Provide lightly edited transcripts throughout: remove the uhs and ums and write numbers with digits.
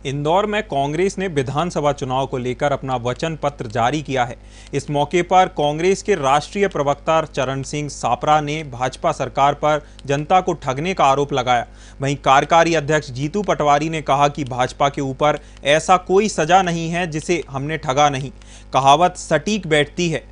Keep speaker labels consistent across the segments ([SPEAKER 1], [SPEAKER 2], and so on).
[SPEAKER 1] इंदौर में कांग्रेस ने विधानसभा चुनाव को लेकर अपना वचन पत्र जारी किया है। इस मौके पर कांग्रेस के राष्ट्रीय प्रवक्ता चरण सिंह सापरा ने भाजपा सरकार पर जनता को ठगने का आरोप लगाया। वहीं कार्यकारी अध्यक्ष जीतू पटवारी ने कहा कि भाजपा के ऊपर ऐसा कोई सजा नहीं है जिसे हमने ठगा नहीं। कहावत सटीक बैठती है।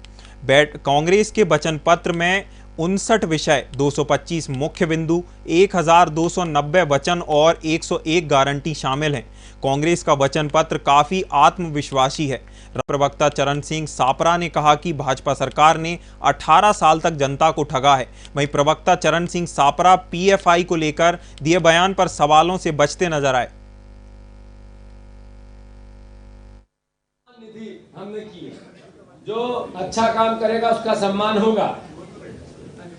[SPEAKER 1] कांग्रेस के वचन पत्र में 59 विषय, 225 मुख्य बिंदु, 1290 वचन और 101 गारंटी शामिल हैं। कांग्रेस का वचन पत्र काफी आत्मविश्वासी है। प्रवक्ता चरण सिंह सापरा ने कहा कि भाजपा सरकार ने 18 साल तक जनता को ठगा है। वहीं प्रवक्ता चरण सिंह सापरा पीएफआई को लेकर दिए बयान पर सवालों से बचते नजर आए।
[SPEAKER 2] हमने की है, जो अच्छा काम करेगा उसका सम्मान होगा।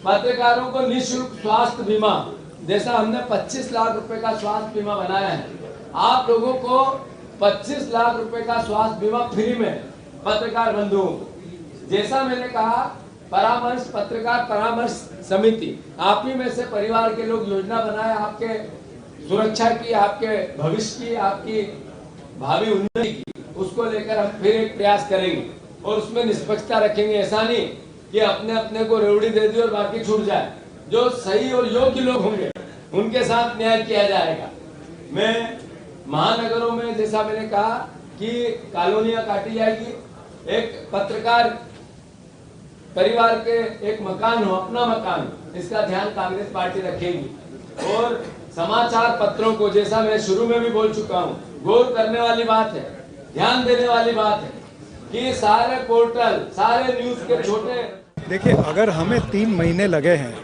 [SPEAKER 2] पत्रकारों को निःशुल्क स्वास्थ्य बीमा, जैसा हमने 25 लाख रुपए का स्वास्थ्य बीमा बनाया है, आप लोगों को 25 लाख रुपए का स्वास्थ्य बीमा फ्री में पत्रकार बंधुओं को। जैसा मैंने कहा, परामर्श पत्रकार परामर्श समिति, आप ही में से परिवार के लोग योजना बनाए आपके सुरक्षा की, आपके भविष्य की, आपकी भावी उन्नति की, उसको लेकर हम फिर एक प्रयास करेंगे और उसमें निष्पक्षता रखेंगे। ऐसा नहीं कि अपने अपने को रेवड़ी दे दी और बाकी छूट जाए। जो सही और योग्य लोग होंगे उनके साथ न्याय किया जाएगा। मैं महानगरों में, जैसा मैंने कहा कि कॉलोनियां काटी जाएगी, एक पत्रकार परिवार के एक मकान हो, अपना मकान, इसका ध्यान कांग्रेस पार्टी रखेगी। और समाचार पत्रों को, जैसा मैं शुरू में भी बोल चुका हूँ, गौर करने वाली बात है, ध्यान देने वाली बात है कि सारे पोर्टल, सारे न्यूज के छोटे।
[SPEAKER 3] देखिए, अगर हमें 3 महीने लगे हैं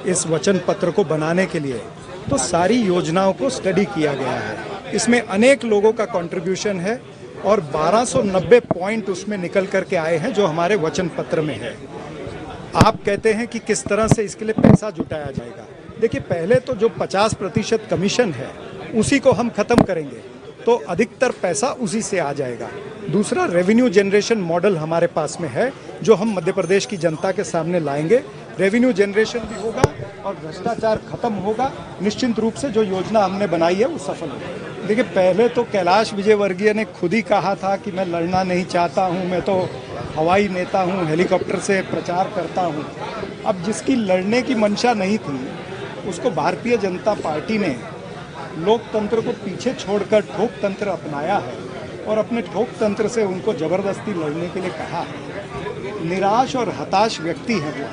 [SPEAKER 3] इस वचन पत्र को बनाने के लिए, तो सारी योजनाओं को स्टडी किया गया है। इसमें अनेक लोगों का कंट्रीब्यूशन है और 1290 पॉइंट उसमें निकल करके आए हैं जो हमारे वचन पत्र में है। आप कहते हैं कि किस तरह से इसके लिए पैसा जुटाया जाएगा। देखिए, पहले तो जो 50% कमीशन है उसी को हम खत्म करेंगे तो अधिकतर पैसा उसी से आ जाएगा। दूसरा, रेवेन्यू जनरेशन मॉडल हमारे पास में है जो हम मध्य प्रदेश की जनता के सामने लाएंगे। रेवेन्यू जनरेशन भी होगा और भ्रष्टाचार खत्म होगा। निश्चित रूप से जो योजना हमने बनाई है वो सफल होगी। देखिए, पहले तो कैलाश विजयवर्गीय ने खुद ही कहा था कि मैं लड़ना नहीं चाहता हूँ, मैं तो हवाई नेता हूँ, हेलीकॉप्टर से प्रचार करता हूँ। अब जिसकी लड़ने की मंशा नहीं थी उसको भारतीय जनता पार्टी ने लोकतंत्र को पीछे छोड़कर ठोक तंत्र अपनाया है और अपने ठोक तंत्र से उनको जबरदस्ती लड़ने के लिए कहा है। निराश और हताश व्यक्ति है वो,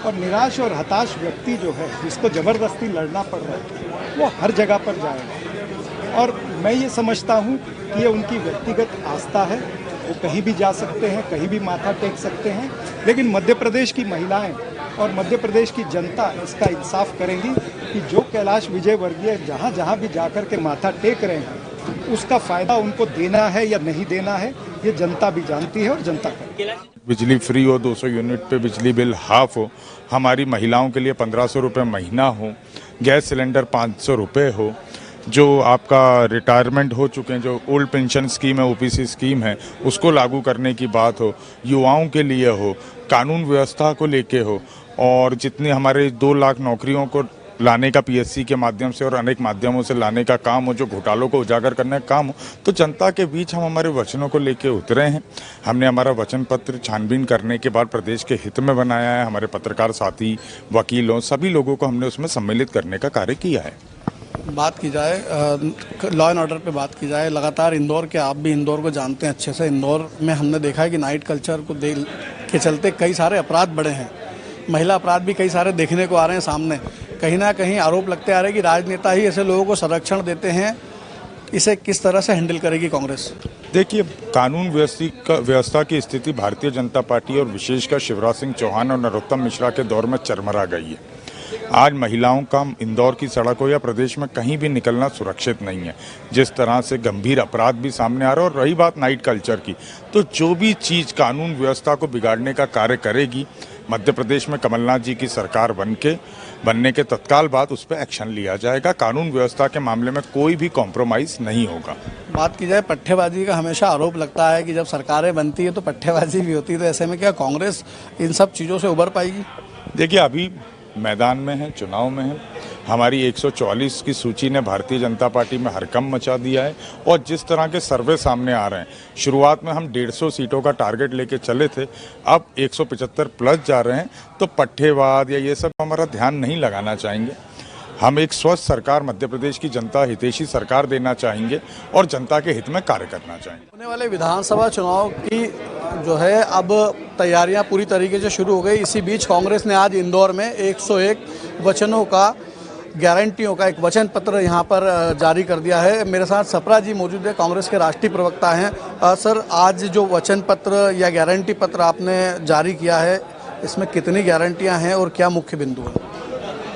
[SPEAKER 3] और निराश और हताश व्यक्ति जो है जिसको जबरदस्ती लड़ना पड़ रहा है वो हर जगह पर जाएगा। और मैं ये समझता हूँ कि ये उनकी व्यक्तिगत आस्था है, वो कहीं भी जा सकते हैं, कहीं भी माथा टेक सकते हैं। लेकिन मध्य प्रदेश की महिलाएं और मध्य प्रदेश की जनता इसका इंसाफ करेंगी कि जो कैलाश विजयवर्गीय जहाँ जहाँ भी जाकर के माथा टेक रहे हैं उसका फायदा उनको देना है या नहीं देना है, ये जनता भी जानती है और जनता करेगी।
[SPEAKER 4] बिजली फ्री हो, 200 यूनिट पे बिजली बिल हाफ हो, हमारी महिलाओं के लिए 1500 रुपये महीना हो, गैस सिलेंडर 500 रुपये हो, जो आपका रिटायरमेंट हो चुके हैं, जो ओल्ड पेंशन स्कीम है, ओपीसी स्कीम है, उसको लागू करने की बात हो, युवाओं के लिए हो, कानून व्यवस्था को लेके हो, और जितनी हमारे 2 लाख नौकरियों को लाने का पीएससी के माध्यम से और अनेक माध्यमों से लाने का काम हो, जो घोटालों को उजागर करने का काम हो, तो जनता के बीच हम हमारे वचनों को लेके उतरे हैं। हमने हमारा वचन पत्र छानबीन करने के बाद प्रदेश के हित में बनाया है। हमारे पत्रकार साथी, वकीलों, सभी लोगों को हमने उसमें सम्मिलित करने का कार्य किया है।
[SPEAKER 5] बात की जाए लॉ एंड ऑर्डर पे बात की जाए, लगातार इंदौर के, आप भी इंदौर को जानते हैं अच्छे से, इंदौर में हमने देखा है कि नाइट कल्चर को देख के चलते कई सारे अपराध बढ़े हैं। महिला अपराध भी कई सारे देखने को आ रहे हैं सामने। कहीं ना कहीं आरोप लगते आ रहे हैं कि राजनेता ही ऐसे लोगों को संरक्षण देते हैं। इसे किस तरह से हैंडल करेगी कांग्रेस?
[SPEAKER 4] देखिए, कानून व्यवस्था की स्थिति भारतीय जनता पार्टी और विशेषकर शिवराज सिंह चौहान और नरोत्तम मिश्रा के दौर में चरमरा गई है। आज महिलाओं का इंदौर की सड़कों या प्रदेश में कहीं भी निकलना सुरक्षित नहीं है। जिस तरह से गंभीर अपराध भी सामने आ रहा है, और रही बात नाइट कल्चर की, तो जो भी चीज़ कानून व्यवस्था को बिगाड़ने का कार्य करेगी, मध्य प्रदेश में कमलनाथ जी की सरकार बनने के तत्काल बाद उस पर एक्शन लिया जाएगा। कानून व्यवस्था के मामले में कोई भी कॉम्प्रोमाइज़ नहीं होगा।
[SPEAKER 5] बात की जाए पट्टेबाजी का, हमेशा आरोप लगता है कि जब सरकारें बनती है तो पट्टेबाजी भी होती है, तो ऐसे में क्या कांग्रेस इन सब चीज़ों से उबर पाएगी?
[SPEAKER 4] देखिए, अभी मैदान में हैं, चुनाव में हैं। हमारी 144 की सूची ने भारतीय जनता पार्टी में हड़कंप मचा दिया है और जिस तरह के सर्वे सामने आ रहे हैं, शुरुआत में हम 150 सीटों का टारगेट लेके चले थे, अब 175 प्लस जा रहे हैं, तो पट्टेवाद या ये सब हमारा ध्यान नहीं लगाना चाहेंगे। हम एक स्वस्थ सरकार, मध्य प्रदेश की जनता हितैषी सरकार देना चाहेंगे और जनता के हित में कार्य करना चाहेंगे।
[SPEAKER 5] होने वाले विधानसभा चुनाव की जो है अब तैयारियां पूरी तरीके से शुरू हो गई। इसी बीच कांग्रेस ने आज इंदौर में 101 वचनों का, गारंटियों का एक वचन पत्र यहां पर जारी कर दिया है। मेरे साथ सप्रा जी मौजूद है, कांग्रेस के राष्ट्रीय प्रवक्ता हैं। सर, आज जो वचन पत्र या गारंटी पत्र आपने जारी किया है, इसमें कितनी गारंटियां हैं और क्या मुख्य बिंदु है?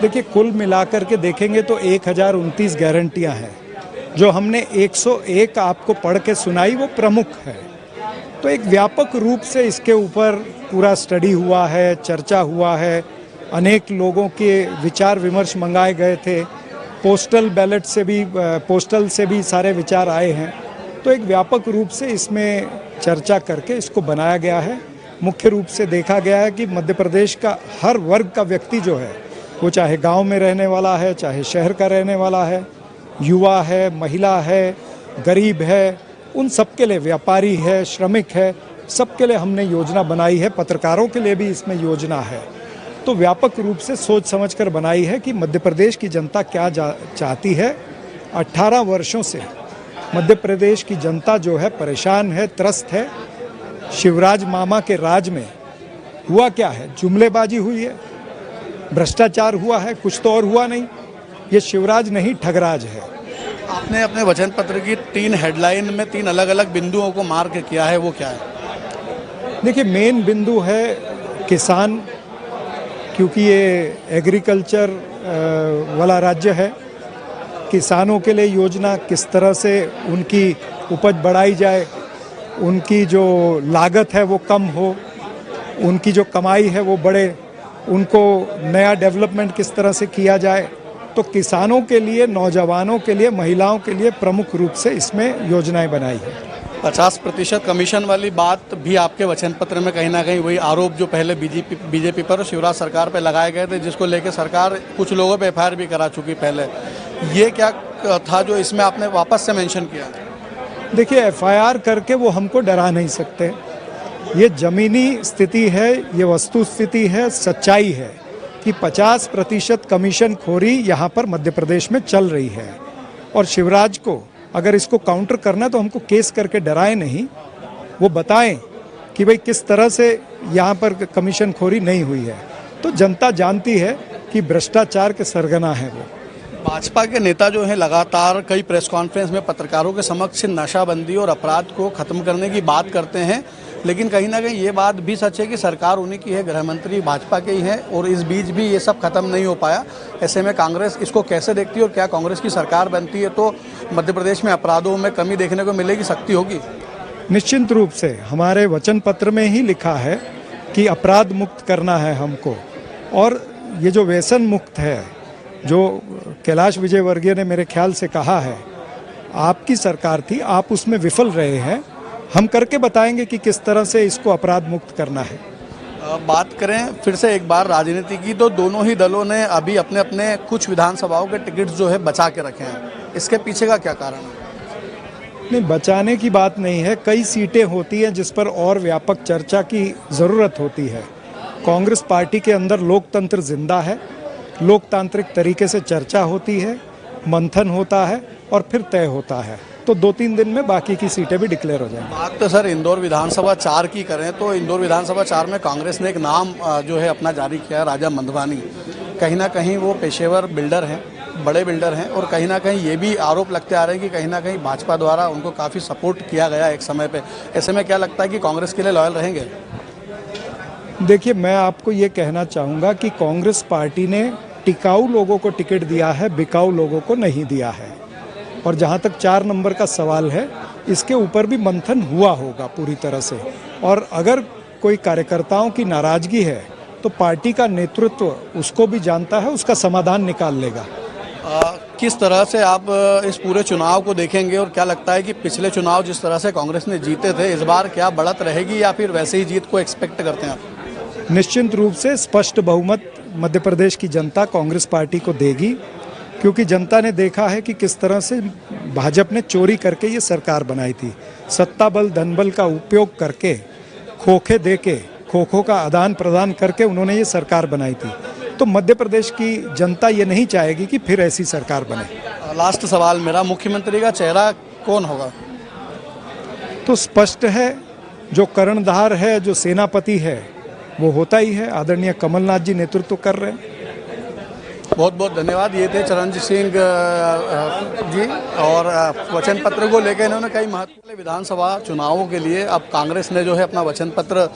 [SPEAKER 3] देखिए, कुल मिलाकर के देखेंगे तो 1029 गारंटियां हैं। जो हमने 101 आपको पढ़ के सुनाई वो प्रमुख है। तो एक व्यापक रूप से इसके ऊपर पूरा स्टडी हुआ है, चर्चा हुआ है, अनेक लोगों के विचार विमर्श मंगाए गए थे, पोस्टल बैलेट से भी, पोस्टल से भी सारे विचार आए हैं। तो एक व्यापक रूप से इसमें चर्चा करके इसको बनाया गया है। मुख्य रूप से देखा गया है कि मध्य प्रदेश का हर वर्ग का व्यक्ति जो है, वो चाहे गांव में रहने वाला है, चाहे शहर का रहने वाला है, युवा है, महिला है, गरीब है, उन सबके लिए, व्यापारी है, श्रमिक है, सबके लिए हमने योजना बनाई है। पत्रकारों के लिए भी इसमें योजना है। तो व्यापक रूप से सोच समझकर बनाई है कि मध्य प्रदेश की जनता क्या चाहती है। 18 वर्षों से मध्य प्रदेश की जनता जो है परेशान है, त्रस्त है। शिवराज मामा के राज में हुआ क्या है? जुमलेबाजी हुई है, भ्रष्टाचार हुआ है, कुछ तो और हुआ नहीं। ये शिवराज नहीं, ठगराज है।
[SPEAKER 5] आपने अपने वचन पत्र की 3 हेडलाइन में 3 अलग अलग बिंदुओं को मार्क किया है, वो क्या है?
[SPEAKER 3] देखिए, मेन बिंदु है किसान, क्योंकि ये एग्रीकल्चर वाला राज्य है। किसानों के लिए योजना, किस तरह से उनकी उपज बढ़ाई जाए, उनकी जो लागत है वो कम हो, उनकी जो कमाई है वो बढ़े, उनको नया डेवलपमेंट किस तरह से किया जाए। तो किसानों के लिए, नौजवानों के लिए, महिलाओं के लिए प्रमुख रूप से इसमें योजनाएं बनाई है।
[SPEAKER 5] 50% कमीशन वाली बात भी आपके वचन पत्र में कहीं ना कहीं वही आरोप जो पहले बीजेपी पर और शिवराज सरकार पर लगाए गए थे, जिसको लेकर सरकार कुछ लोगों पे FIR भी करा चुकी पहले, ये क्या था जो इसमें आपने वापस से मेंशन किया?
[SPEAKER 3] देखिए, FIR करके वो हमको डरा नहीं सकते। ये जमीनी स्थिति है, ये वस्तु स्थिति है, सच्चाई है कि 50% कमीशन खोरी यहाँ पर मध्य प्रदेश में चल रही है। और शिवराज को अगर इसको काउंटर करना है तो हमको केस करके डराएं नहीं, वो बताएं कि भाई किस तरह से यहाँ पर कमीशन खोरी नहीं हुई है। तो जनता जानती है कि भ्रष्टाचार के सरगना है वो।
[SPEAKER 5] भाजपा के नेता जो हैं लगातार कई प्रेस कॉन्फ्रेंस में पत्रकारों के समक्ष नशाबंदी और अपराध को खत्म करने की बात करते हैं, लेकिन कहीं ना कहीं ये बात भी सच है कि सरकार उन्हीं की है, गृह मंत्री भाजपा के ही हैं, और इस बीच भी ये सब खत्म नहीं हो पाया। ऐसे में कांग्रेस इसको कैसे देखती है और क्या कांग्रेस की सरकार बनती है तो मध्य प्रदेश में अपराधों में कमी देखने को मिलेगी, शक्ति होगी?
[SPEAKER 3] निश्चित रूप से हमारे वचन पत्र में ही लिखा है कि अपराध मुक्त करना है हमको। और ये जो व्यसन मुक्त है, जो कैलाश विजयवर्गीय ने मेरे ख्याल से कहा है, आपकी सरकार थी, आप उसमें विफल रहे हैं। हम करके बताएंगे कि किस तरह से इसको अपराध मुक्त करना है।
[SPEAKER 5] बात करें फिर से एक बार राजनीति की, तो दोनों ही दलों ने अभी अपने अपने कुछ विधानसभाओं के टिकट जो है बचा के रखे हैं। इसके पीछे का क्या कारण है?
[SPEAKER 3] नहीं, बचाने की बात नहीं है। कई सीटें होती हैं जिस पर और व्यापक चर्चा की ज़रूरत होती है। कांग्रेस पार्टी के अंदर लोकतंत्र जिंदा है, लोकतांत्रिक तरीके से चर्चा होती है, मंथन होता है और फिर तय होता है। तो 2-3 दिन में बाकी की सीटें भी डिक्लेयर हो जाएंगी।
[SPEAKER 5] बात तो सर इंदौर विधानसभा 4 की करें तो इंदौर विधानसभा 4 में कांग्रेस ने एक नाम जो है अपना जारी किया, राजा मंधवानी। कहीं ना कहीं वो पेशेवर बिल्डर हैं, बड़े बिल्डर हैं, और कहीं ना कहीं ये भी आरोप लगते आ रहे हैं कि कहीं ना कहीं भाजपा द्वारा उनको काफ़ी सपोर्ट किया गया एक समय पे। ऐसे में क्या लगता है कि कांग्रेस के लिए लॉयल रहेंगे?
[SPEAKER 3] देखिए, मैं आपको ये कहना चाहूँगा कि कांग्रेस पार्टी ने टिकाऊ लोगों को टिकट दिया है, बिकाऊ लोगों को नहीं दिया है। और जहाँ तक 4 नंबर का सवाल है, इसके ऊपर भी मंथन हुआ होगा पूरी तरह से। और अगर कोई कार्यकर्ताओं की नाराज़गी है तो पार्टी का नेतृत्व उसको भी जानता है, उसका समाधान निकाल लेगा।
[SPEAKER 5] किस तरह से आप इस पूरे चुनाव को देखेंगे और क्या लगता है कि पिछले चुनाव जिस तरह से कांग्रेस ने जीते थे, इस बार क्या बढ़त रहेगी या फिर वैसे ही जीत को एक्सपेक्ट करते हैं आप?
[SPEAKER 3] निश्चित रूप से स्पष्ट बहुमत मध्य प्रदेश की जनता कांग्रेस पार्टी को देगी, क्योंकि जनता ने देखा है कि किस तरह से भाजपा ने चोरी करके ये सरकार बनाई थी। सत्ता बल धन बल का उपयोग करके, खोखे देके, खोखों का आदान प्रदान करके उन्होंने ये सरकार बनाई थी। तो मध्य प्रदेश की जनता ये नहीं चाहेगी कि फिर ऐसी सरकार बने।
[SPEAKER 5] लास्ट सवाल मेरा, मुख्यमंत्री का चेहरा कौन होगा?
[SPEAKER 3] तो स्पष्ट है, जो कर्णधार है, जो सेनापति है, वो होता ही है। आदरणीय कमलनाथ जी नेतृत्व कर रहे हैं।
[SPEAKER 5] बहुत बहुत धन्यवाद। ये थे चरणजीत सिंह जी, और वचन पत्र को लेकर इन्होंने कई महत्वपूर्ण विधानसभा चुनावों के लिए अब कांग्रेस ने जो है अपना वचन पत्र,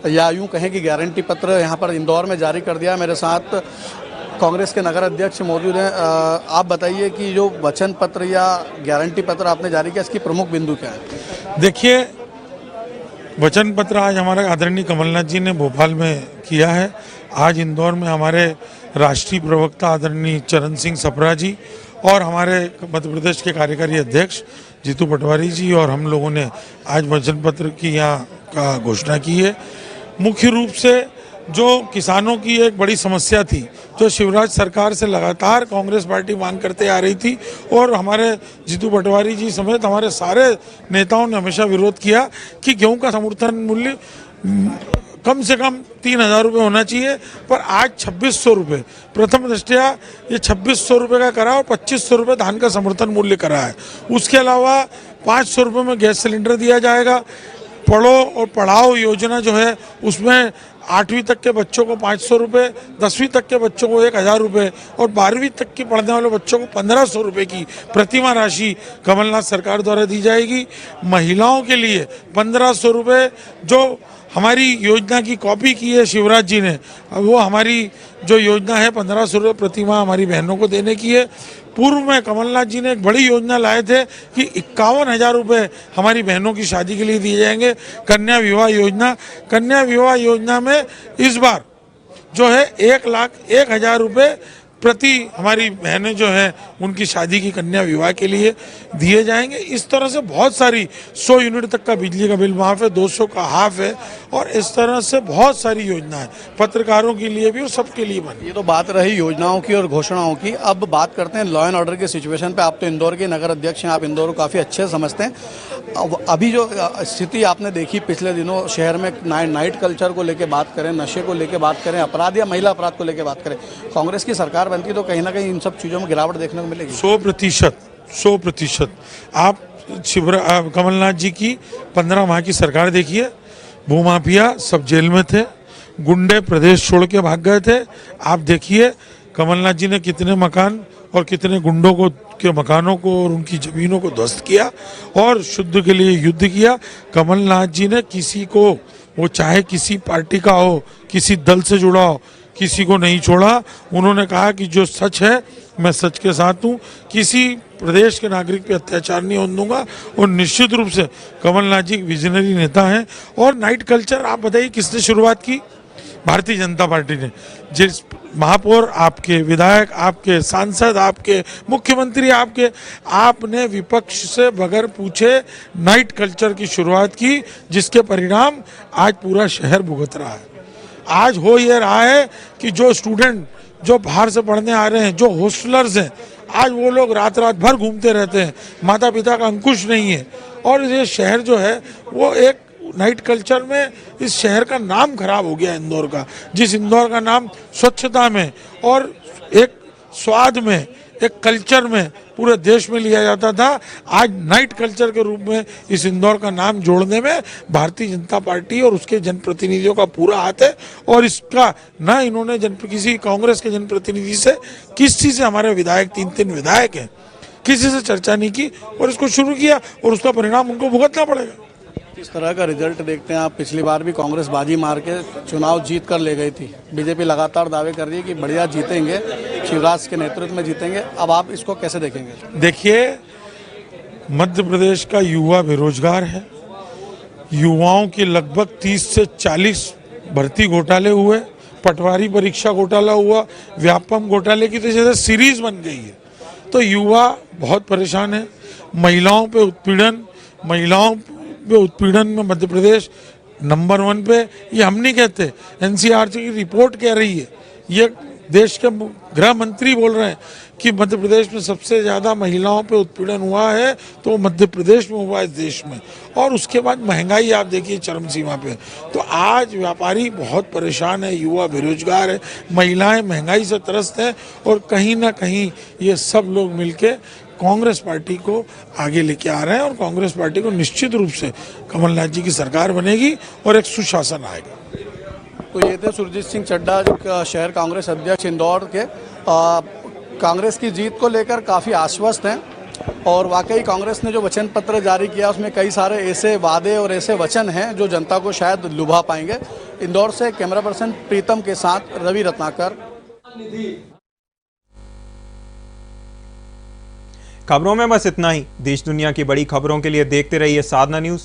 [SPEAKER 5] या यूं कहें कि गारंटी पत्र यहाँ पर इंदौर में जारी कर दिया। मेरे साथ कांग्रेस के नगर अध्यक्ष मौजूद हैं। आप बताइए कि जो वचन पत्र या गारंटी पत्र आपने जारी किया, इसकी प्रमुख बिंदु क्या है?
[SPEAKER 6] देखिए, वचन पत्र आज हमारे आदरणीय कमलनाथ जी ने भोपाल में किया है। आज इंदौर में हमारे राष्ट्रीय प्रवक्ता आदरणीय चरण सिंह सप्रा जी और हमारे मध्य प्रदेश के कार्यकारी अध्यक्ष जीतू पटवारी जी और हम लोगों ने आज वचन पत्र की यहाँ का घोषणा की है। मुख्य रूप से जो किसानों की एक बड़ी समस्या थी, जो शिवराज सरकार से लगातार कांग्रेस पार्टी मांग करते आ रही थी, और हमारे जीतू पटवारी जी समेत हमारे सारे नेताओं ने हमेशा विरोध किया कि गेहूं का समर्थन मूल्य कम से कम 3,000 रुपये होना चाहिए, पर आज 2,600 रुपये प्रथम दृष्टया ये 2,600 रुपये का करा और 2,500 रुपये धान का समर्थन मूल्य करा है। उसके अलावा 500 रुपये में गैस सिलेंडर दिया जाएगा। पढ़ो और पढ़ाओ योजना जो है उसमें 8वीं तक के बच्चों को 500 रुपये, 10वीं तक के बच्चों को 1,000 रुपये और 12वीं तक के पढ़ने वाले बच्चों को 1,500 रुपये की प्रतिमाह राशि कमलनाथ सरकार द्वारा दी जाएगी। महिलाओं के लिए 1,500 रुपये, जो हमारी योजना की कॉपी की है शिवराज जी ने, वो हमारी जो योजना है 1,500 रुपये प्रतिमाह हमारी बहनों को देने की है। पूर्व में कमलनाथ जी ने एक बड़ी योजना लाए थे कि 51,000 रुपये हमारी बहनों की शादी के लिए दिए जाएंगे, कन्या विवाह योजना। कन्या विवाह योजना में इस बार जो है 1,01,000 रुपये प्रति हमारी बहनें जो हैं उनकी शादी की कन्या विवाह के लिए दिए जाएंगे। इस तरह से बहुत सारी 100 यूनिट तक का बिजली का बिल माफ़ है, 200 का हाफ है, और इस तरह से बहुत सारी योजनाएं पत्रकारों के लिए भी और सबके लिए बनी।
[SPEAKER 5] ये तो बात रही योजनाओं की और घोषणाओं की। अब बात करते हैं लॉ एंड ऑर्डर की सिचुएशन पे। आप तो इंदौर के नगर अध्यक्ष हैं, आप इंदौर को काफ़ी अच्छे से समझते हैं। अभी जो स्थिति आपने देखी पिछले दिनों शहर में, नाइट कल्चर को लेकर बात करें, नशे को लेकर बात करें, अपराध या महिला अपराध को लेकर बात करें, कांग्रेस की सरकार बनती तो कहीं ना कहीं इन सब चीज़ों में गिरावट देखने को मिलेगी।
[SPEAKER 6] 100%। आप कमलनाथ जी की 15 माह की सरकार देखिए। भूमाफिया सब जेल में थे, गुंडे प्रदेश छोड़ के भाग गए थे। आप देखिए कमलनाथ जी ने कितने मकान और कितने गुंडों को के मकानों को और उनकी ज़मीनों को ध्वस्त किया और शुद्ध के लिए युद्ध किया। कमलनाथ जी ने किसी को, वो चाहे किसी पार्टी का हो, किसी दल से जुड़ा हो, किसी को नहीं छोड़ा। उन्होंने कहा कि जो सच है मैं सच के साथ हूँ, किसी प्रदेश के नागरिक पे अत्याचार नहीं होने दूंगा। और निश्चित रूप से कमलनाथ जी विजनरी नेता हैं। और नाइट कल्चर आप बताइए किसने शुरुआत की? भारतीय जनता पार्टी ने। जिस महापौर आपके, विधायक आपके, सांसद आपके, मुख्यमंत्री आपके, आपने विपक्ष से बगैर पूछे नाइट कल्चर की शुरुआत की, जिसके परिणाम आज पूरा शहर भुगत रहा है। आज हो ये रहा है कि जो स्टूडेंट जो बाहर से पढ़ने आ रहे हैं, जो हॉस्टलर्स हैं, आज वो लोग रात भर घूमते रहते हैं, माता पिता का अंकुश नहीं है। और ये शहर जो है वो एक नाइट कल्चर में इस शहर का नाम खराब हो गया इंदौर का। जिस इंदौर का नाम स्वच्छता में और एक स्वाद में, एक कल्चर में पूरे देश में लिया जाता था, आज नाइट कल्चर के रूप में इस इंदौर का नाम जोड़ने में भारतीय जनता पार्टी और उसके जनप्रतिनिधियों का पूरा हाथ है। और इसका ना इन्होंने किसी कांग्रेस के जनप्रतिनिधि से, किसी से, हमारे विधायक 3 विधायक हैं, किसी से चर्चा नहीं की और इसको शुरू किया और उसका परिणाम उनको भुगतना पड़ेगा।
[SPEAKER 5] इस तरह का रिजल्ट देखते हैं आप। पिछली बार भी कांग्रेस बाजी मार के चुनाव जीत कर ले गई थी। बीजेपी लगातार दावे कर रही है कि बढ़िया जीतेंगे, शिवराज के नेतृत्व में जीतेंगे। अब आप इसको कैसे देखेंगे?
[SPEAKER 6] देखिए, मध्य प्रदेश का युवा बेरोजगार है। युवाओं की लगभग 30 से 40 भर्ती घोटाले हुए, पटवारी परीक्षा घोटाला हुआ, व्यापम घोटाले की तो जैसे सीरीज बन गई है। तो युवा बहुत परेशान है। महिलाओं पे उत्पीड़न में मध्य प्रदेश नंबर 1 पे। ये हम नहीं कहते, एनसीआरसी की रिपोर्ट कह रही है, ये देश के गृह मंत्री बोल रहे हैं कि मध्य प्रदेश में सबसे ज़्यादा महिलाओं पे उत्पीड़न हुआ है तो मध्य प्रदेश में हुआ है इस देश में। और उसके बाद महंगाई आप देखिए चरम सीमा पे। तो आज व्यापारी बहुत परेशान है, युवा बेरोजगार है, महिलाएं महंगाई से त्रस्त हैं और कहीं ना कहीं ये सब लोग मिलके कांग्रेस पार्टी को आगे लेके आ रहे हैं और कांग्रेस पार्टी को निश्चित रूप से कमलनाथ जी की सरकार बनेगी और एक सुशासन आएगा।
[SPEAKER 5] तो ये थे सुरजीत सिंह चड्ढा जो शहर कांग्रेस अध्यक्ष इंदौर के। कांग्रेस की जीत को लेकर काफ़ी आश्वस्त हैं और वाकई कांग्रेस ने जो वचन पत्र जारी किया उसमें कई सारे ऐसे वादे और ऐसे वचन हैं जो जनता को शायद लुभा पाएंगे। इंदौर से कैमरा पर्सन प्रीतम के साथ रवि रत्नाकर।
[SPEAKER 1] खबरों में बस इतना ही। देश दुनिया की बड़ी खबरों के लिए देखते रहिए साधना न्यूज।